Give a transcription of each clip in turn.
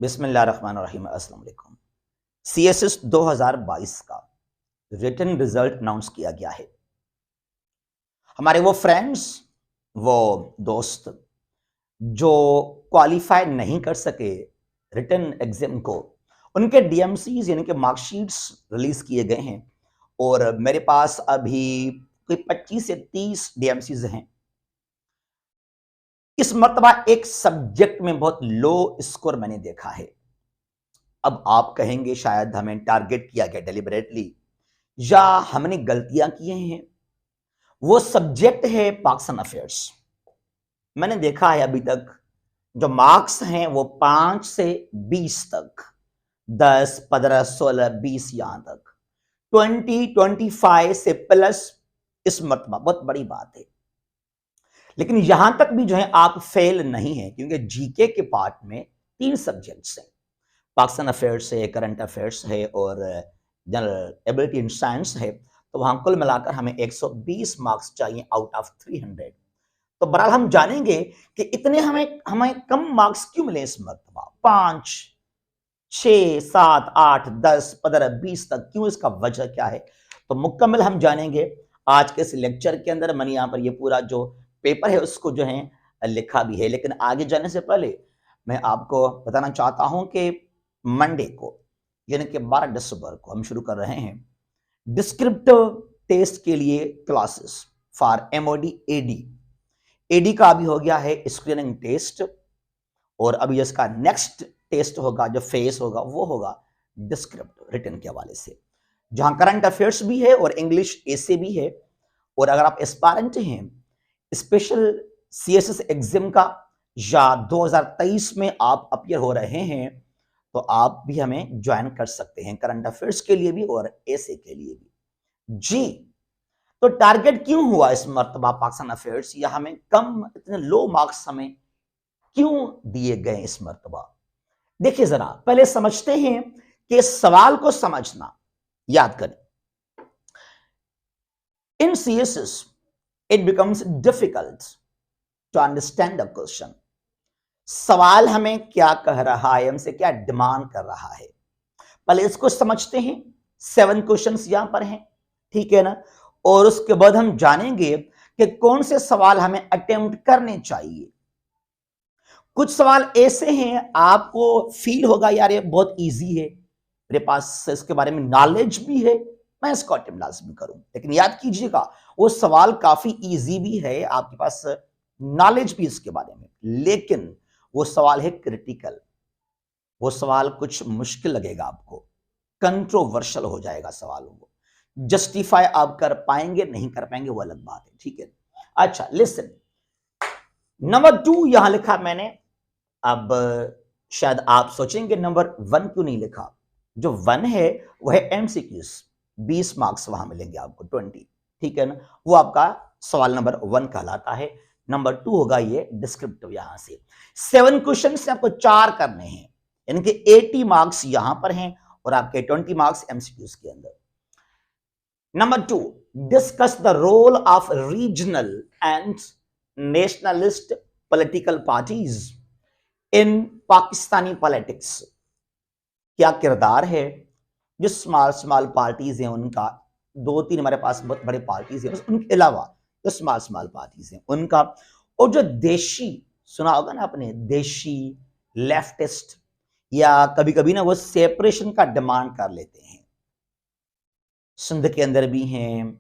बिस्मिल्लाहिर्रहमानिर्रहीम। अस्सलाम वालेकुम। सीएसएस 2022 का रिटन रिजल्ट अनाउंस किया गया है। हमारे वो फ्रेंड्स, वो दोस्त जो क्वालिफाई नहीं कर सके रिटन एग्जाम को, उनके डीएमसीज यानी कि मार्कशीट्स रिलीज किए गए हैं और मेरे पास अभी कोई 25 से 30 डीएमसीज हैं। इस मर्तबा एक सब्जेक्ट में बहुत लो स्कोर मैंने देखा है। अब आप कहेंगे शायद हमें टारगेट किया गया डिलिबरेटली या हमने गलतियां की हैं। वो सब्जेक्ट है पाकिस्तान अफेयर्स। मैंने देखा है अभी तक जो मार्क्स हैं वो 5 से 20 तक, 10, 15, 16, 20 यहां तक 20, 25 से प्लस इस मर्तबा बहुत बड़ी बात है। लेकिन यहां तक भी जो है आप फेल नहीं है, क्योंकि जीके के पार्ट में 3 सब्जेक्ट्स हैं। पाकिस्तान अफेयर्स है, करंट अफेयर्स है और जनरल एबिलिटी इन साइंस है। तो वहां कुल मिलाकर हमें 120 मार्क्स चाहिए आउट ऑफ 300। तो बहरहाल हम जानेंगे कि इतने हमें हमें कम मार्क्स क्यों मिले इस मरतबा, 5, 6, 7, 8, 10, 15, 20 तक, क्यों, इसका वजह क्या है। तो मुकम्मल हम जानेंगे आज के इस लेक्चर के अंदर। मैंने यहाँ पर ये पूरा जो पेपर है उसको जो है लिखा भी है। लेकिन आगे जाने से पहले मैं आपको बताना चाहता हूं कि मंडे को यानी कि 12 दिसंबर को हम शुरू कर रहे हैं डिस्क्रिप्टिव टेस्ट के लिए classes for MOD AD. AD का अभी हो गया है स्क्रीनिंग टेस्ट और अभी इसका नेक्स्ट टेस्ट होगा, जो फेस होगा वो होगा डिस्क्रिप्टिव रिटन के हवाले से, जहां करंट अफेयर्स भी है और इंग्लिश ऐसे भी है। और अगर आप एस्पायरेंट हैं स्पेशल सीएसएस एग्जाम का या 2023 में आप अपियर हो रहे हैं, तो आप भी हमें ज्वाइन कर सकते हैं करंट अफेयर्स के लिए भी और ऐसे के लिए भी जी। तो टारगेट क्यों हुआ इस मर्तबा पाकिस्तान अफेयर्स, या हमें कम, इतने लो मार्क्स हमें क्यों दिए गए इस मर्तबा। देखिए जरा पहले समझते हैं कि सवाल को समझना, याद करें। In CSS it becomes difficult to understand the question. सवाल हमें क्या कह रहा है, हमसे क्या डिमांड कर रहा है, पहले इसको समझते हैं। 7 क्वेश्चंस यहां पर हैं, ठीक है ना। और उसके बाद हम जानेंगे कि कौन से सवाल हमें अटेम्प्ट करने चाहिए। कुछ सवाल ऐसे हैं आपको फील होगा यार ये बहुत इजी है, मेरे पास इसके बारे में नॉलेज भी है, मैं इसको अटेम्प्ट लाजमी करूं। लेकिन याद कीजिएगा वो सवाल काफी इजी भी है, आपके पास नॉलेज भी इसके बारे में, लेकिन वो सवाल है क्रिटिकल। वो सवाल कुछ मुश्किल लगेगा आपको, कंट्रोवर्शियल हो जाएगा सवालों को, जस्टिफाई आप कर पाएंगे नहीं कर पाएंगे वो अलग बात है, ठीक है। अच्छा लिसन, नंबर 2 यहां लिखा मैंने। अब शायद आप सोचेंगे नंबर 1 क्यों नहीं लिखा। जो 1 है वो है एमसीक्यूज, 20 मार्क्स वहां मिलेंगे आपको 20, ठीक है ना। वो आपका सवाल नंबर 1 कहलाता है। नंबर 2 होगा ये डिस्क्रिप्टिव। यहां से 7 क्वेश्चन से आपको 4 करने हैं, यानी कि 80 मार्क्स यहां पर हैं और आपके 20 मार्क्स एमसीक्यूज के अंदर। Number 2, discuss the role of regional and nationalist political parties in Pakistani politics. क्या किरदार है जो स्मॉल स्मॉल पार्टीज हैं उनका, 2-3 हमारे पास बहुत बड़े पार्टीज हैं, बस उनके अलावा जो स्मॉल स्मॉल पार्टीज हैं उनका, और जो देशी, सुना होगा ना आपने, देशी लेफ्टिस्ट, या कभी कभी ना वो सेपरेशन का डिमांड कर लेते हैं। सिंध के अंदर भी हैं,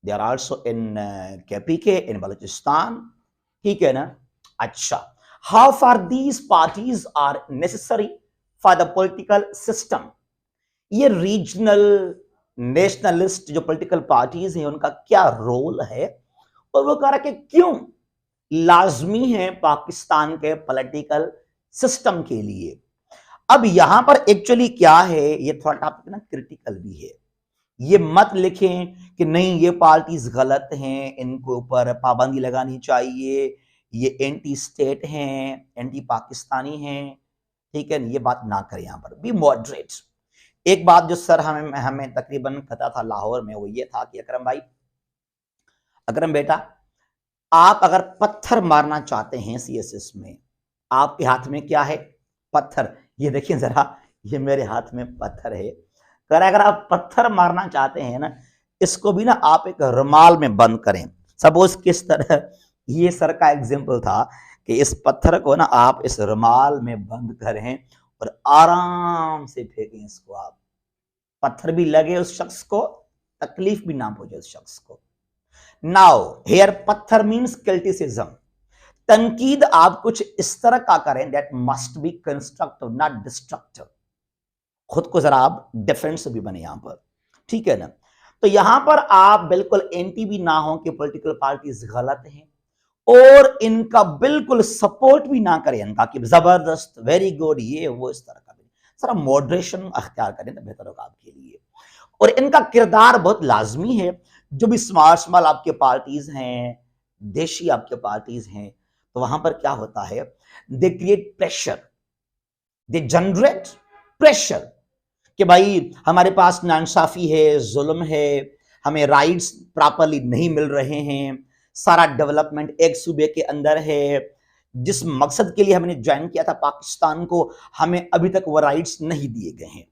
they are also in KPK in Balochistan, ठीक है ना। अच्छा, how far these parties are necessary for the political system. ये रीजनल नेशनलिस्ट जो पॉलिटिकल पार्टीज हैं उनका क्या रोल है, और वो कह रहा कि क्यों लाजमी है पाकिस्तान के पॉलिटिकल सिस्टम के लिए। अब यहां पर एक्चुअली क्या है, ये थोड़ा टॉपिक ना क्रिटिकल भी है। ये मत लिखें कि नहीं ये पार्टीज गलत हैं, इनको ऊपर पाबंदी लगानी चाहिए, ये एंटी स्टेट हैं, एंटी पाकिस्तानी हैं, ठीक है। ये बात ना करें, यहां पर बी मॉडरेट। एक बात जो सर हमें हमें तकरीबन पता था लाहौर में, वो ये था कि अकरम भाई, अकरम बेटा, आप अगर पत्थर मारना चाहते हैं सीएसएस में, आपके हाथ में क्या है, पत्थर, ये देखिए जरा, ये मेरे हाथ में पत्थर है। कर अगर आप पत्थर मारना चाहते हैं ना, इसको भी ना आप एक रुमाल में बंद करें। सपोज किस तरह ये सर का एग्जाम्पल था कि इस पत्थर को ना आप इस रुमाल में बंद करें और आराम से फेंकें इसको आप। पत्थर भी लगे उस शख्स को, तकलीफ भी ना पहुंचे उस शख्स को। नाउ हेयर पत्थर मीन्स क्रिटिसिज्म। तनकीद आप कुछ इस तरह का करें that must be constructive not destructive. खुद को जरा आप डिफेंस भी बने यहां पर, ठीक है ना। तो यहां पर आप बिल्कुल एंटी भी ना हो कि पॉलिटिकल पार्टीज गलत हैं, और इनका बिल्कुल सपोर्ट भी ना करें इनका कि जबरदस्त वेरी गुड ये वो, इस तरह का भी सर मॉडरेशन अख्तियार करें तो बेहतर होगा आपके लिए। और इनका किरदार बहुत लाजमी है। जो भी स्मॉल स्मॉल आपके पार्टीज हैं, देशी आपके पार्टीज हैं, तो वहां पर क्या होता है, they create pressure, they generate pressure कि भाई हमारे पास नाइंसाफी है, जुल्म है, हमें राइट्स प्रॉपरली नहीं मिल रहे हैं, सारा डेवलपमेंट एक सूबे के अंदर है, जिस मकसद के लिए हमने ज्वाइन किया था पाकिस्तान को, हमें अभी तक वो राइट्स नहीं दिए गए हैं।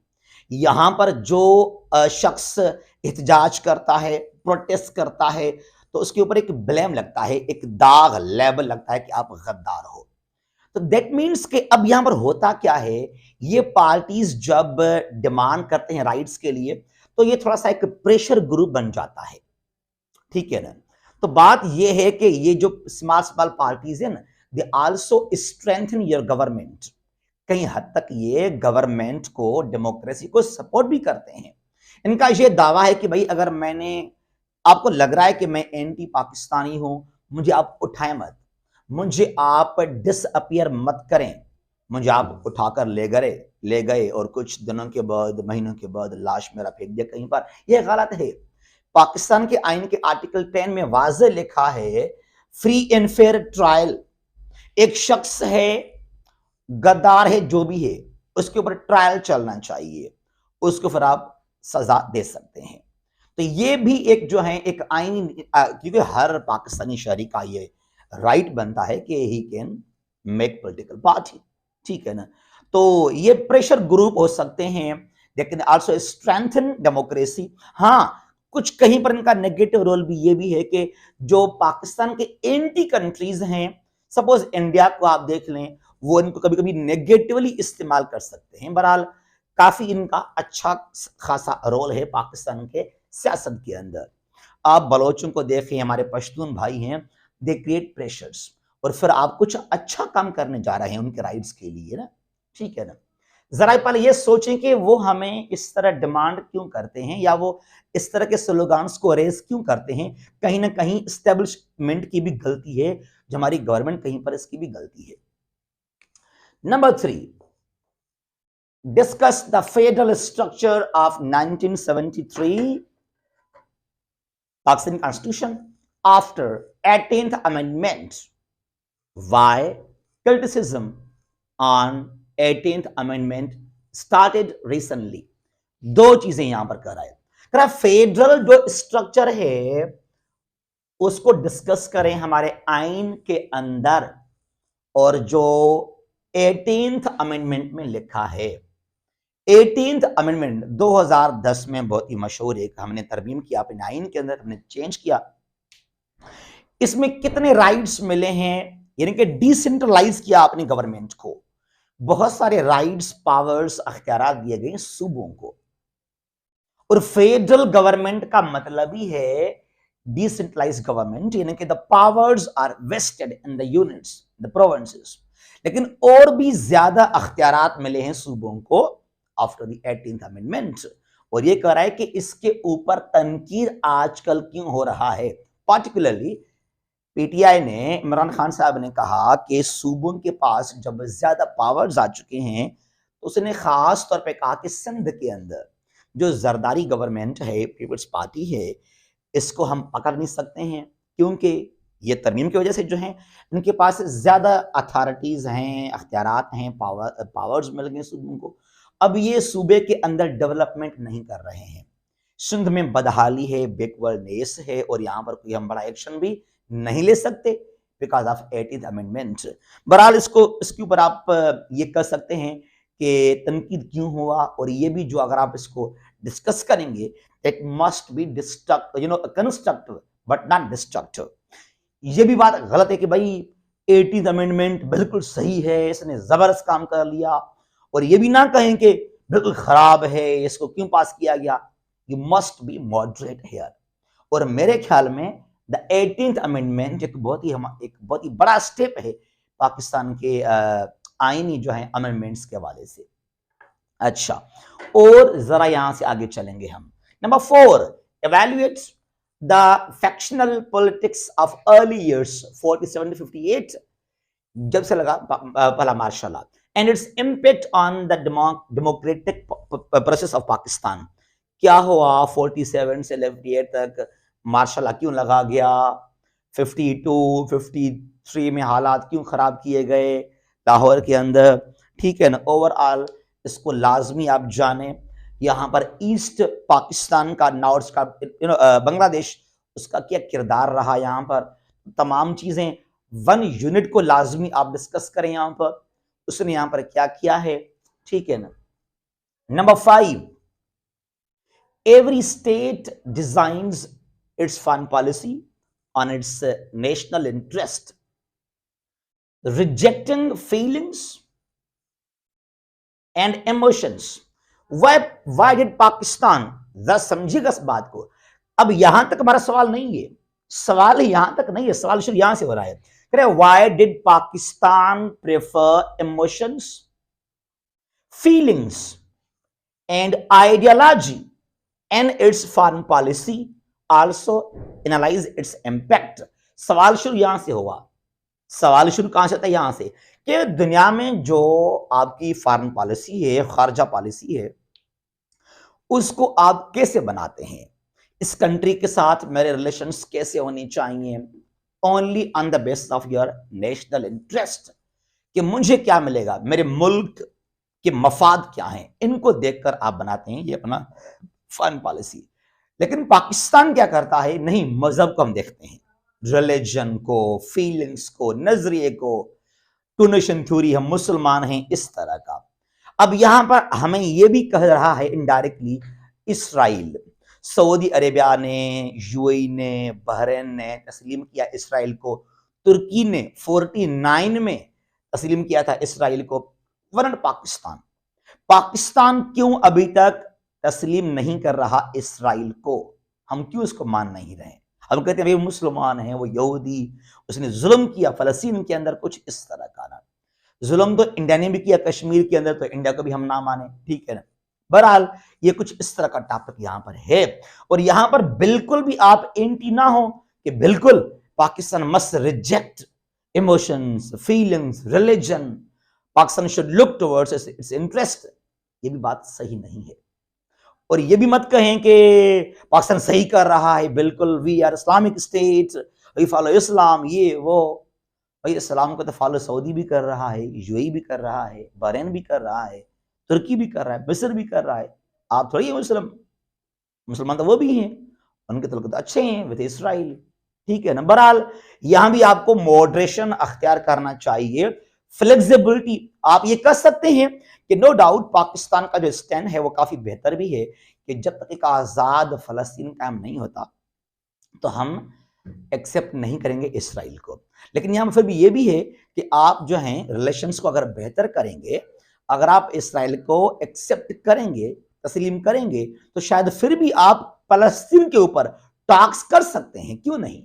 यहां पर जो शख्स एहतजाज करता है, प्रोटेस्ट करता है, तो उसके ऊपर एक ब्लेम लगता है, एक दाग लेबल लगता है कि आप गद्दार हो। तो दैट मीन्स कि अब यहां पर होता क्या है, ये पार्टीज जब डिमांड करते हैं राइट्स के लिए, तो ये थोड़ा सा एक प्रेशर ग्रुप बन जाता है, ठीक है ना। तो बात ये है कि ये जो स्मॉल स्मॉल पार्टीज है ना, they also strengthen your government. कहीं हद तक ये गवर्नमेंट को, डेमोक्रेसी को सपोर्ट भी करते हैं। इनका ये दावा है कि भाई अगर मैंने, आपको लग रहा है कि मैं एंटी पाकिस्तानी हूं, मुझे आप उठाए मत, मुझे आप डिसअपियर मत करें, मुझे आप उठाकर ले गए और कुछ दिनों के बाद, महीनों के बाद लाश मेरा फेंक दिया कहीं पर, यह गलत है। पाकिस्तान के आइन के आर्टिकल 10 में वाज़ेह लिखा है, फ्री एंड फेयर ट्रायल। एक शख्स है, गद्दार है, जो भी है, उसके ऊपर ट्रायल चलना चाहिए, उसको फिर आप सजा दे सकते हैं। तो ये भी एक जो है एक आईनी, क्योंकि हर पाकिस्तानी शहरी का ये राइट बनता है कि he can make political party, ठीक है ना। तो ये प्रेशर ग्रुप हो सकते हैं, लेकिन आल्सो स्ट्रेंथन डेमोक्रेसी। हाँ, कुछ कहीं पर इनका नेगेटिव रोल भी ये भी है कि जो पाकिस्तान के एंटी कंट्रीज हैं, सपोज इंडिया को आप देख लें, वो इनको कभी कभी नेगेटिवली इस्तेमाल कर सकते हैं। बहरहाल काफी इनका अच्छा खासा रोल है पाकिस्तान के सियासत के अंदर। आप बलोचों को देखें, हमारे पश्तून भाई हैं, दे क्रिएट प्रेशर्स, और फिर आप कुछ अच्छा काम करने जा रहे हैं उनके राइट्स के लिए ना, ठीक है ना। जरा पहले ये सोचें कि वो हमें इस तरह डिमांड क्यों करते हैं, या वो इस तरह के स्लोगान्स को रेज क्यों करते हैं। कहीं ना कहीं स्टेब्लिशमेंट की भी गलती है, जो हमारी गवर्नमेंट कहीं पर इसकी भी गलती है। Number 3, discuss the federal structure of 1973 Pakistani Constitution after 18th Amendment. Why criticism on 18th Amendment started recently? दो चीजें यहां पर कर रहा है, फेडरल जो स्ट्रक्चर है उसको डिस्कस करें हमारे आइन के अंदर, और जो 18th अमेंडमेंट में लिखा है। 18th अमेंडमेंट 2010 में बहुत ही मशहूर एक हमने तरमीम किया अपने आइन के अंदर, हमने चेंज किया। इसमें कितने राइट्स मिले हैं, यानी कि डिसेंट्रलाइज किया अपनी गवर्नमेंट को, बहुत सारे राइट्स, पावर्स, अख्तियार दिए गए सूबों को। और फेडरल गवर्नमेंट का मतलब ही है डिसेंट्रलाइज गवर्नमेंट, यानी कि the powers are vested in the units, the provinces. लेकिन और भी ज्यादा अख्तियारात मिले हैं सूबों को आफ्टर द 18th अमेंडमेंट। और ये कह रहा है कि इसके ऊपर तनकीद आजकल क्यों हो रहा है। पार्टिकुलरली पीटीआई ने, इमरान खान साहब ने कहा कि सूबों के पास जब ज्यादा पावर्स आ चुके हैं, तो उसने खास तौर पे कहा कि सिंध के अंदर जो जरदारी गवर्नमेंट है, पीपल्स पार्टी है, इसको हम पकड़ नहीं सकते हैं, क्योंकि ये तरमीम की वजह से जो है इनके पास ज्यादा अथॉरिटीज हैं, अख्तियारात हैं, पावर्स मिल गए सूबों को। अब ये सूबे के अंदर डेवलपमेंट नहीं कर रहे हैं, सिंध में बदहाली है, बैकवर्डनेस है, और यहाँ पर कोई हम बड़ा एक्शन भी नहीं ले सकते बिकॉज ऑफ 18th अमेंडमेंट। बहरहाल इसके ऊपर आप ये कह सकते हैं कि तनकीद क्यों हुआ, और ये भी जो अगर आप इसको डिस्कस करेंगे, it must be constructive but not destructive. ये भी बात गलत है कि भाई 18th अमेंडमेंट बिल्कुल सही है, इसने जबरदस्त काम कर लिया, और ये भी ना कहें कि बिल्कुल खराब है, इसको क्यों पास किया गया। You must be moderate here. और मेरे ख्याल में द 18th अमेंडमेंट एक बहुत ही बड़ा स्टेप है पाकिस्तान के आईनी जो है अमेंडमेंट्स के हवाले से। अच्छा, और जरा यहां से आगे चलेंगे हम। Number 4, evaluate the factional politics of early years 47 to 58, जब से लगा पहला martial law, and its impact on the democratic process of Pakistan. क्या हुआ 47 से 58 तक, मार्शल लॉ क्यों लगा गया, 52 53 में हालात क्यों खराब किए गए लाहौर के अंदर, ठीक है ना। ओवरऑल इसको लाजमी आप जाने। यहाँ पर ईस्ट पाकिस्तान का, नॉर्थ का बांग्लादेश, उसका क्या किरदार रहा यहाँ पर, तमाम चीजें 1 यूनिट को लाजमी आप डिस्कस करें यहाँ पर, उसने यहाँ पर क्या किया है, ठीक है ना। Number 5, every state designs its foreign policy on its national interest, rejecting feelings and emotions. Why did Pakistan, दस समझिएगा इस बात को। अब यहां तक हमारा सवाल नहीं है, सवाल यहां तक नहीं है, सवाल शुरू यहां से हो रहा है। Why did Pakistan prefer emotions, feelings and ideology and its foreign policy, also analyze its impact? सवाल शुरू यहां से हुआ। सवाल शुरू कहां से था, यहां से, कि दुनिया में जो आपकी फॉरेन पॉलिसी है, खारजा पॉलिसी है, उसको आप कैसे बनाते हैं, इस कंट्री के साथ मेरे रिलेशंस कैसे होनी चाहिए, only on the basis of your national interest, कि मुझे क्या मिलेगा, मेरे मुल्क के मफाद क्या हैं, इनको देखकर आप बनाते हैं ये अपना फॉरेन पॉलिसी। लेकिन पाकिस्तान क्या करता है, नहीं, मजहब को हम देखते हैं, रिलीजन को, फीलिंग्स को, नजरिए को, टू नेशन थ्योरी, हम मुसलमान हैं, इस तरह का। अब यहां पर हमें यह भी कह रहा है इनडायरेक्टली इसराइल, सऊदी अरेबिया ने, यूएई ने, बहरीन ने तस्लीम किया इसराइल को, तुर्की ने 49 में तस्लीम किया था इसराइल को, वरन पाकिस्तान, पाकिस्तान क्यों अभी तक तस्लीम नहीं कर रहा इसराइल को, हम क्यों इसको मान नहीं रहे। हम कहते हैं भाई मुसलमान है, वो यहूदी, उसने जुल्म किया फलस्तीन के अंदर, कुछ इस तरह का ना। जुल्म तो इंडिया ने भी किया कश्मीर के अंदर, तो इंडिया को भी हम ना माने, ठीक है ना। बहरहाल ये कुछ इस तरह का टॉपिक यहां पर है, और यहां पर बिल्कुल भी आप एंटी ना हो कि बिल्कुल Pakistan must reject emotions, feelings, religion, Pakistan should look towards it's interest, ये भी बात सही नहीं है। और ये भी मत कहें कि पाकिस्तान सही कर रहा है, बिल्कुल we are Islamic state, we follow Islam, ये वो। भाई इस्लाम को तो फॉलो सऊदी भी कर रहा है, यूएई भी कर रहा है, बहरीन भी कर रहा है, तुर्की भी कर रहा है, मिस्र भी कर रहा है। आप थोड़ी मुसलमान तो वो भी हैं, उनके तल्लुक तो अच्छे हैं विद इसराइल, ठीक है ना। बहरहाल यहां भी आपको मॉडरेशन अख्तियार करना चाहिए, फ्लेक्सिबिलिटी। आप ये कर सकते हैं कि नो डाउट पाकिस्तान का जो स्टैंड है वो काफी बेहतर भी है, कि जब तक एक आजाद फलस्तीन कायम नहीं होता तो हम एक्सेप्ट नहीं करेंगे इसराइल को। लेकिन यहां फिर भी ये भी है कि आप जो हैं रिलेशंस को अगर बेहतर करेंगे, अगर आप इसराइल को एक्सेप्ट करेंगे, तस्लीम करेंगे, तो शायद फिर भी आप फलस्तीन के ऊपर टॉक्स कर सकते हैं, क्यों नहीं।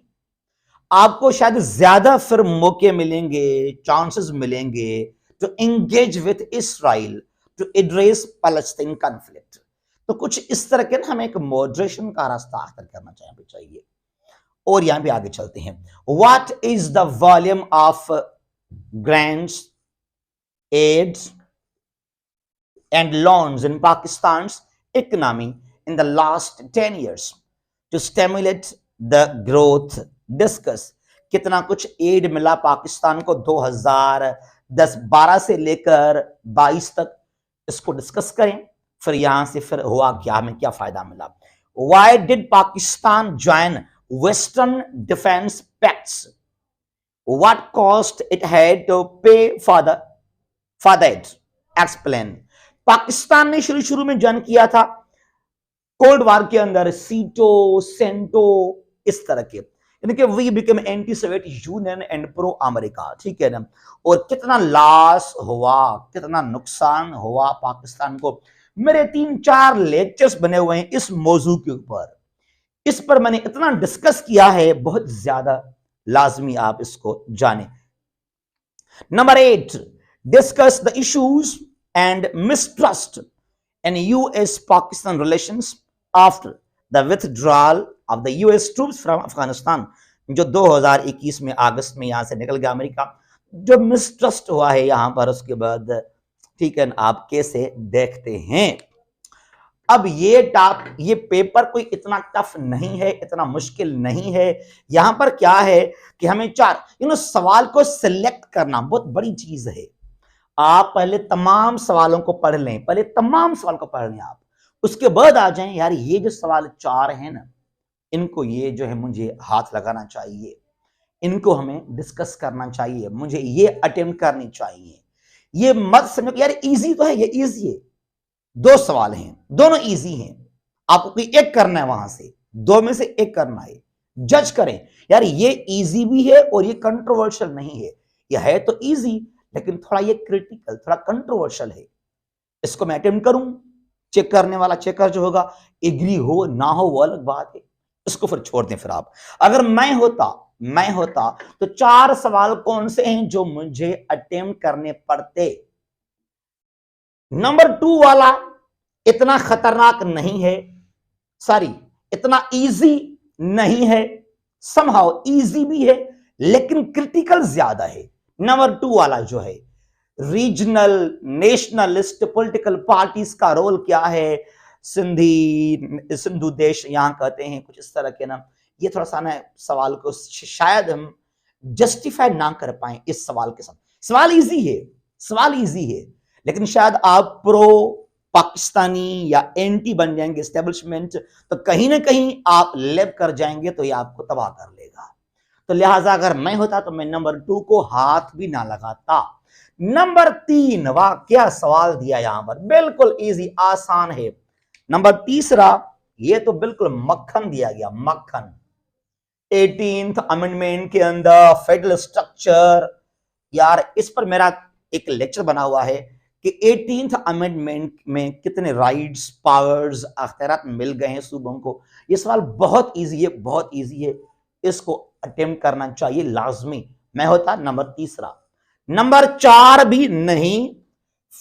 आपको शायद ज्यादा फिर मौके मिलेंगे, चांसेस मिलेंगे to engage with Israel to address Palestine conflict. तो कुछ इस तरह के ना हमें एक मॉडरेशन का रास्ता अख्तियार करना चाहिए। और यहां पे आगे चलते हैं। What is the volume of grants, aids and loans in Pakistan's economy in the last 10 years to stimulate the growth, discuss. कितना कुछ एड मिला पाकिस्तान को 2010-12 से लेकर 22 तक, इसको डिस्कस करें। फिर यहां से फिर हुआ क्या, हमें क्या फायदा मिला। Why did Pakistan join western defence pacts, what cost it had to pay for that, explain. Pakistan ने शुरू शुरू में ज्वाइन किया था कोल्ड वार के अंदर सीटो सेंटो इस तरह के, यानी कि we become anti Soviet Union and pro America, ठीक है ना। और कितना लॉस हुआ, कितना नुकसान हुआ पाकिस्तान को, मेरे 3-4 लेक्चर्स बने हुए हैं इस मौजू के ऊपर। इस पर मैंने इतना डिस्कस किया है, बहुत ज्यादा लाजमी आप इसको जाने। Number 8, discuss the issues and mistrust in US Pakistan relations after the withdrawal of the US troops from Afghanistan, जो 2021 में अगस्त में यहां से निकल गया अमेरिका, जो मिसट्रस्ट हुआ है यहां पर, उसके बाद ठीक है आप कैसे देखते हैं। अब ये पेपर कोई इतना टफ नहीं है, इतना मुश्किल नहीं है। यहां पर क्या है कि हमें 4 सवाल को सिलेक्ट करना बहुत बड़ी चीज है। आप पहले तमाम सवालों को पढ़ लें, पहले तमाम सवाल को पढ़ लें आप, उसके बाद आ जाएं यार ये जो सवाल 4 हैं ना, इनको ये जो है मुझे हाथ लगाना चाहिए, इनको हमें डिस्कस करना चाहिए, मुझे ये अटेम्प्ट करनी चाहिए। ये मत समझो कि यार इजी तो है, ये इजी है। 2 सवाल हैं, दोनों इजी हैं, आपको कोई एक करना है, वहां से 2 में से एक करना है। जज करें यार ये इजी भी है और ये कंट्रोवर्शियल नहीं है। ये है तो इजी लेकिन थोड़ा ये क्रिटिकल, थोड़ा कंट्रोवर्शियल है। इसको मैं अटेम्प्ट करूं, चेक करने वाला चेकर जो होगा एग्री हो ना हो वो अलग बात है, इसको फिर छोड़ दें। फिर आप, अगर मैं होता तो 4 सवाल कौन से हैं जो मुझे अटेम्प्ट करने पड़ते। नंबर 2 वाला इतना खतरनाक नहीं है, सॉरी इतना इजी नहीं है, समहाउ इजी भी है लेकिन क्रिटिकल ज्यादा है। नंबर 2 वाला जो है, रीजनल नेशनलिस्ट पॉलिटिकल पार्टीज का रोल क्या है, सिंधु देश यहां कहते हैं कुछ इस तरह के ना। ये थोड़ा सा ना सवाल को शायद हम जस्टिफाई ना कर पाए इस सवाल के साथ। सवाल इजी है, सवाल इजी है, लेकिन शायद आप प्रो पाकिस्तानी या एंटी बन जाएंगे एस्टेब्लिशमेंट, तो कहीं ना कहीं आप लेब कर जाएंगे, तो ये आपको तबाह कर लेगा। तो लिहाजा अगर मैं होता तो मैं नंबर 2 को हाथ भी ना लगाता। नंबर 3, वाह क्या सवाल दिया यहां पर, बिल्कुल इजी आसान है। नंबर 3, ये तो बिल्कुल मक्खन दिया गया, मक्खन। 18th अमेंडमेंट के अंदर फेडरल स्ट्रक्चर, यार इस पर मेरा एक लेक्चर बना हुआ है कि 18th अमेंडमेंट में कितने राइट्स, पावर्स, अख्तियारात मिल गए हैं सूबों को। ये सवाल बहुत इजी है, बहुत इजी है, इसको अटेम्प्ट करना चाहिए लाजमी। मैं होता नंबर 3। नंबर 4 भी नहीं,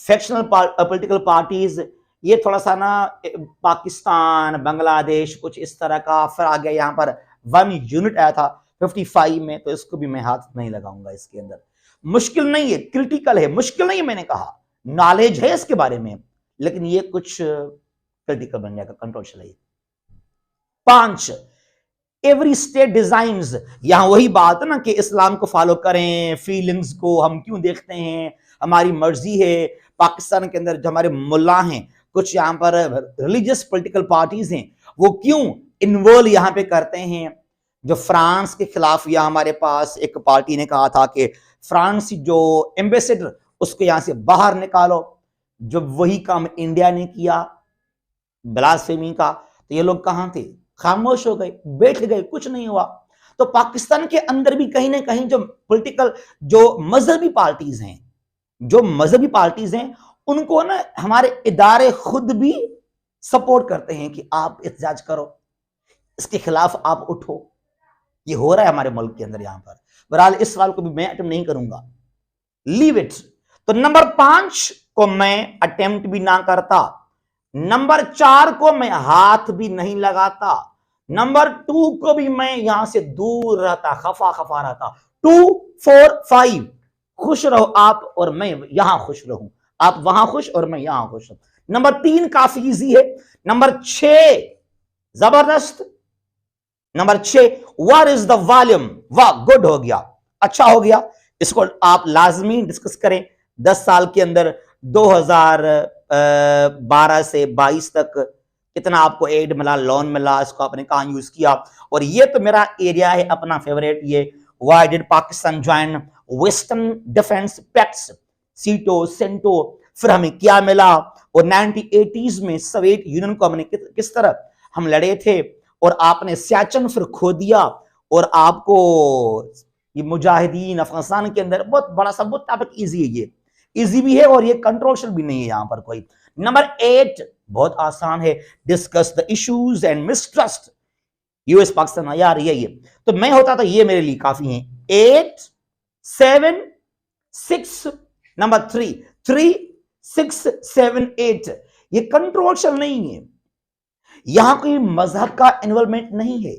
फैक्शनल पॉलिटिकल पार्टीज, ये थोड़ा सा ना पाकिस्तान बांग्लादेश कुछ इस तरह का। फिर आ गया यहां पर 1 यूनिट आया था 55 में, तो इसको भी मैं हाथ नहीं लगाऊंगा। इसके अंदर मुश्किल नहीं है, क्रिटिकल है, मुश्किल नहीं है, मैंने कहा नॉलेज है इसके बारे में, लेकिन ये कुछ क्रिटिकल बन जाएगा, कंट्रोवर्शियल है। 5, एवरी स्टेट डिजाइन्स, यहां वही बात है ना कि इस्लाम को फॉलो करें, फीलिंग्स को हम क्यों देखते हैं, हमारी मर्जी है। पाकिस्तान के अंदर जो हमारे मुल्ला हैं, कुछ यहां पर रिलीजियस पॉलिटिकल पार्टीज हैं, वो क्यों इन्वॉल्व यहां पे करते हैं। जो फ्रांस के खिलाफ यहां हमारे पास एक पार्टी ने कहा था कि फ्रांस जो एम्बेसडर उसको यहां से बाहर निकालो, जब वही काम इंडिया ने किया ब्लास्फेमी का, तो ये लोग कहां थे, खामोश हो गए, बैठ गए, कुछ नहीं हुआ। तो पाकिस्तान के अंदर भी कहीं ना कहीं जो पॉलिटिकल, जो मजहबी पार्टीज हैं, जो मजहबी पार्टीज हैं, उनको ना हमारे इदारे खुद भी सपोर्ट करते हैं कि आप एहतजाज करो, इसके खिलाफ आप उठो। ये हो रहा है हमारे मुल्क के अंदर यहां पर। बहरहाल इस सवाल को भी मैं अटेम्प्ट नहीं करूंगा, लीव इट। तो नंबर 5 को मैं अटेम्प्ट भी ना करता, नंबर 4 को मैं हाथ भी नहीं लगाता, नंबर 2 को भी मैं यहां से दूर रहता, खफा खफा रहता। 2, 4, 5 खुश रहो आप और मैं यहां खुश रहूं, आप वहां खुश और मैं यहां खुश रहूं। नंबर 3 काफी इजी है। नंबर 6 जबरदस्त। Number 6, what is the volume, वाह गुड हो गया, अच्छा हो गया। इसको आप लाजमी डिस्कस करें। 10 साल के अंदर 2012 से 22 तक कितना आपको एड मिला, लोन मिला, इसको आपने कहां यूज किया। और ये तो मेरा एरिया है अपना फेवरेट, ये why did Pakistan join western defence pacts, सीटो सेंटो फिर हमें क्या मिला, और 1980s में सोवियत यूनियन को हमने किस तरह हम लड़े थे, और आपने सियाचिन फिर खो दिया, और आपको ये मुजाहिदीन अफगानिस्तान के अंदर बहुत बड़ा सा बहुत टॉपिक इजी है, ये इजी भी है और ये कंट्रोवर्शियल भी नहीं है यहां पर कोई। नंबर 8 बहुत आसान है, discuss the issues and mistrust US Pakistan. यार ये तो मैं होता तो ये मेरे लिए काफी है। 8 7 6 नंबर 3 3 6 7 8 ये कंट्रोवर्शियल नहीं है, यहां कोई मजहब का इन्वॉल्वमेंट नहीं है।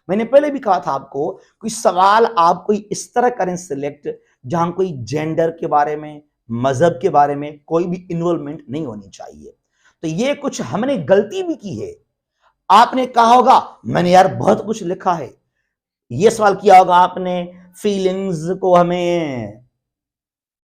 मैंने पहले भी कहा था आपको, कोई सवाल आप कोई इस तरह करें सिलेक्ट जहां कोई जेंडर के बारे में, मजहब के बारे में कोई भी इन्वॉल्वमेंट नहीं होनी चाहिए। तो ये कुछ हमने गलती भी की है। आपने कहा होगा मैंने यार बहुत कुछ लिखा है, ये सवाल किया होगा आपने, फीलिंग्स को हमें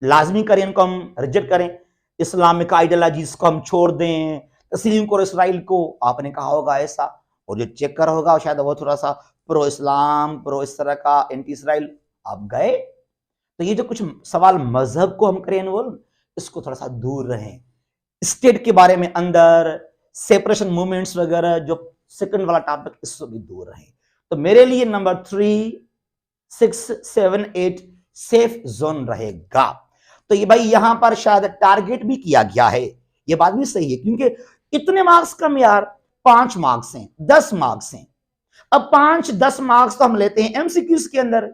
लाजमी करें, इनको हम रिजेक्ट करें, इस्लामिक आइडियोलॉजीज को हम छोड़ दें, तस्लीम को इसराइल को, आपने कहा होगा ऐसा। और जो चेक कर होगा शायद वो थोड़ा सा प्रो इस्लाम, प्रो इस तरह का, एंटी इसराइल आप गए। तो ये जो कुछ सवाल मजहब को हम करें इन्वॉल्व, इसको थोड़ा सा दूर रहें। स्टेट के बारे में अंदर सेपरेशन मूवमेंट्स वगैरह जो सेकंड वाला टॉपिक, इससे भी दूर रहें। तो मेरे लिए नंबर 3 6 7 8 सेफ जोन रहेगा। तो ये भाई यहां पर शायद टारगेट भी किया गया है, ये बात भी सही है, क्योंकि इतने मार्क्स कम यार, 5 मार्क्स हैं, 10 मार्क्स हैं। अब 5-10 मार्क्स तो हम लेते हैं एमसीक्यूज के अंदर,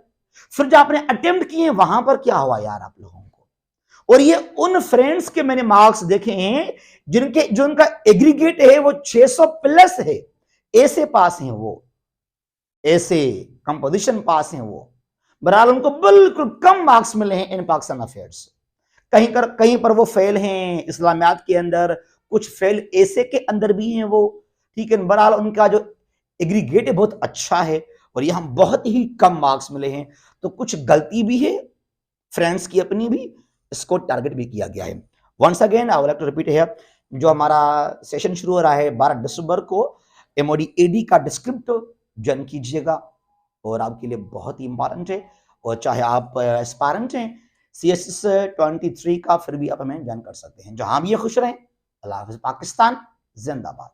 फिर जो आपने अटेम्प्ट किए वहां पर क्या हुआ यार आप लोगों को। और ये उन फ्रेंड्स के मैंने मार्क्स देखे हैं जो उनका एग्रीगेट है वो 600 प्लस है, ऐसे पास हैं वो, ऐसे कंपोजिशन पास हैं वो। बहरहाल उनको बिल्कुल कम मार्क्स मिले हैं इन पाकिस्तान अफेयर्स। कहीं पर वो फेल हैं इस्लामियात के अंदर, कुछ फेल ऐसे के अंदर भी हैं वो, ठीक है। बहरहाल उनका जो एग्रीगेट है बहुत अच्छा है, और यहां बहुत ही कम मार्क्स मिले हैं। तो कुछ गलती भी है फ्रेंड्स की अपनी भी, इसको टारगेट भी किया गया है। Once again I would like to repeat here, जो हमारा सेशन शुरू हो रहा है 12 दिसंबर को, एमओडी एडी का डिस्क्रिप्टिव ज्वाइन कीजिएगा, और आपके लिए बहुत ही इंपॉर्टेंट है। और चाहे आप एस्पायरेंट हैं CSS 23 का, फिर भी आप हमें ज्वाइन कर सकते हैं। जहां भी ये खुश रहें। अल्लाह हाफिज। पाकिस्तान जिंदाबाद।